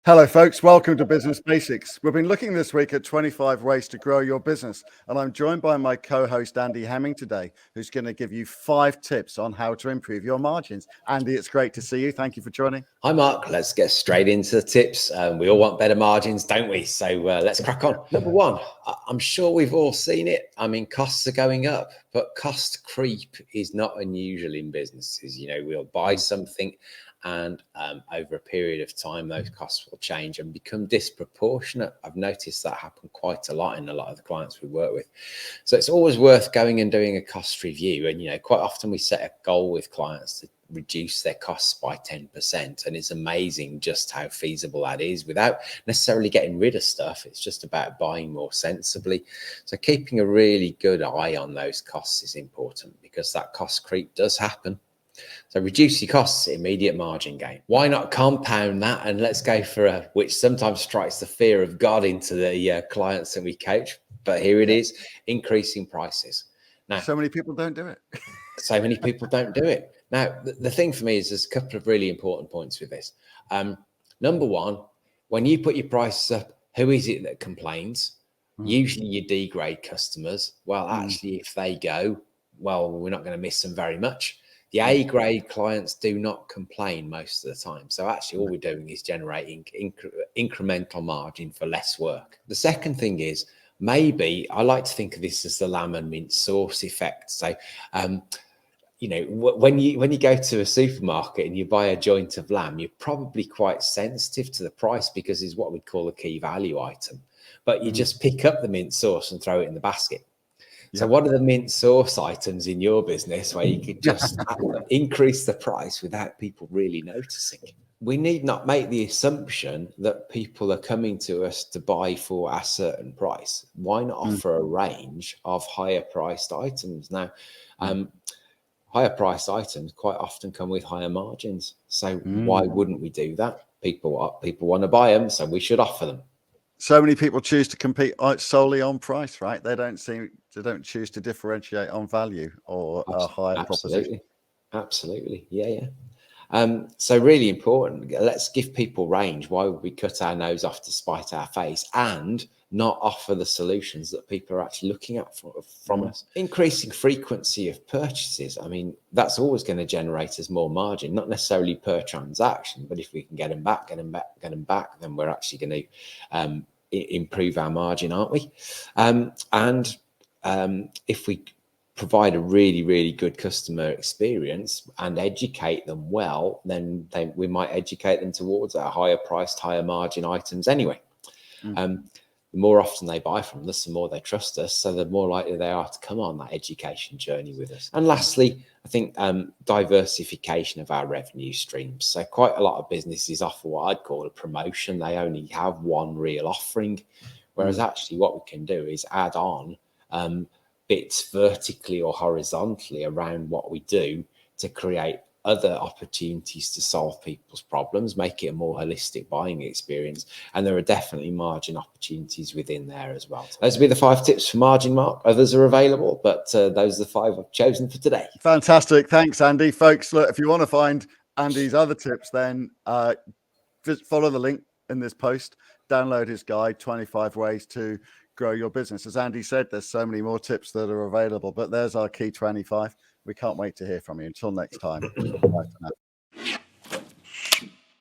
Hello, folks. Welcome to Business Basics. We've been looking this week at 25 ways to grow your business, and I'm joined by my co-host, Andy Hemming, today, who's going to give you 5 tips on how to improve your margins. Andy, it's great to see you. Thank you for joining. Hi, Mark. Let's get straight into the tips. We all want better margins, don't we? So let's crack on. Number one, I'm sure we've all seen it. I mean, costs are going up, but cost creep is not unusual in businesses. You know, we'll buy something and over a period of time, those costs will change and become disproportionate. I've noticed that happen quite a lot in a lot of the clients we work with. So it's always worth going and doing a cost review. And, you know, quite often we set a goal with clients to reduce their costs by 10%. And it's amazing just how feasible that is without necessarily getting rid of stuff. It's just about buying more sensibly. So keeping a really good eye on those costs is important because that cost creep does happen. So reduce your costs, immediate margin gain. Why not compound that? And let's go for which sometimes strikes the fear of God into the clients that we coach. But here it is, increasing prices. Now, so many people don't do it. So many people don't do it. Now, the thing for me is there's a couple of really important points with this. Number one, when you put your prices up, who is it that complains? Usually your D grade customers. Well, actually, if they go, well, we're not going to miss them very much. The A grade clients do not complain most of the time. So actually all we're doing is generating incremental margin for less work. The second thing is maybe I like to think of this as the lamb and mint sauce effect. So, you know, when you go to a supermarket and you buy a joint of lamb, you're probably quite sensitive to the price because it's what we'd call a key value item. But you just pick up the mint sauce and throw it in the basket. So what are the mint sauce items in your business where you could just increase the price without people really noticing? We need not make the assumption that people are coming to us to buy for a certain price. Why not offer a range of higher priced items? Now, higher priced items quite often come with higher margins. So why wouldn't we do that? People want to buy them, so we should offer them. So many people choose to compete solely on price, right? They don't choose to differentiate on value or a higher proposition. Absolutely. Yeah. So really important. Let's give people range. Why would we cut our nose off to spite our face and not offer the solutions that people are actually looking at from us? Increasing frequency of purchases. I mean, that's always going to generate us more margin, not necessarily per transaction, but if we can get them back, then we're actually going to improve our margin, aren't we? And if we provide a really, really good customer experience and educate them well, then we might educate them towards our higher priced, higher margin items anyway. The more often they buy from us, the more they trust us, so the more likely they are to come on that education journey with us. And lastly, I think diversification of our revenue streams. So quite a lot of businesses offer what I'd call a promotion. They only have one real offering, whereas actually what we can do is add on bits vertically or horizontally around what we do to create other opportunities to solve people's problems, make it a more holistic buying experience. And there are definitely margin opportunities within there as well. So those will be the 5 tips for margin, Mark. Others are available, but those are the 5 I've chosen for today. Fantastic. Thanks, Andy. Folks, look, if you want to find Andy's other tips, then just follow the link in this post, download his guide, 25 ways to grow your business. As Andy said, there's so many more tips that are available, but there's our key 25. We can't wait to hear from you. Until next time. Bye for now.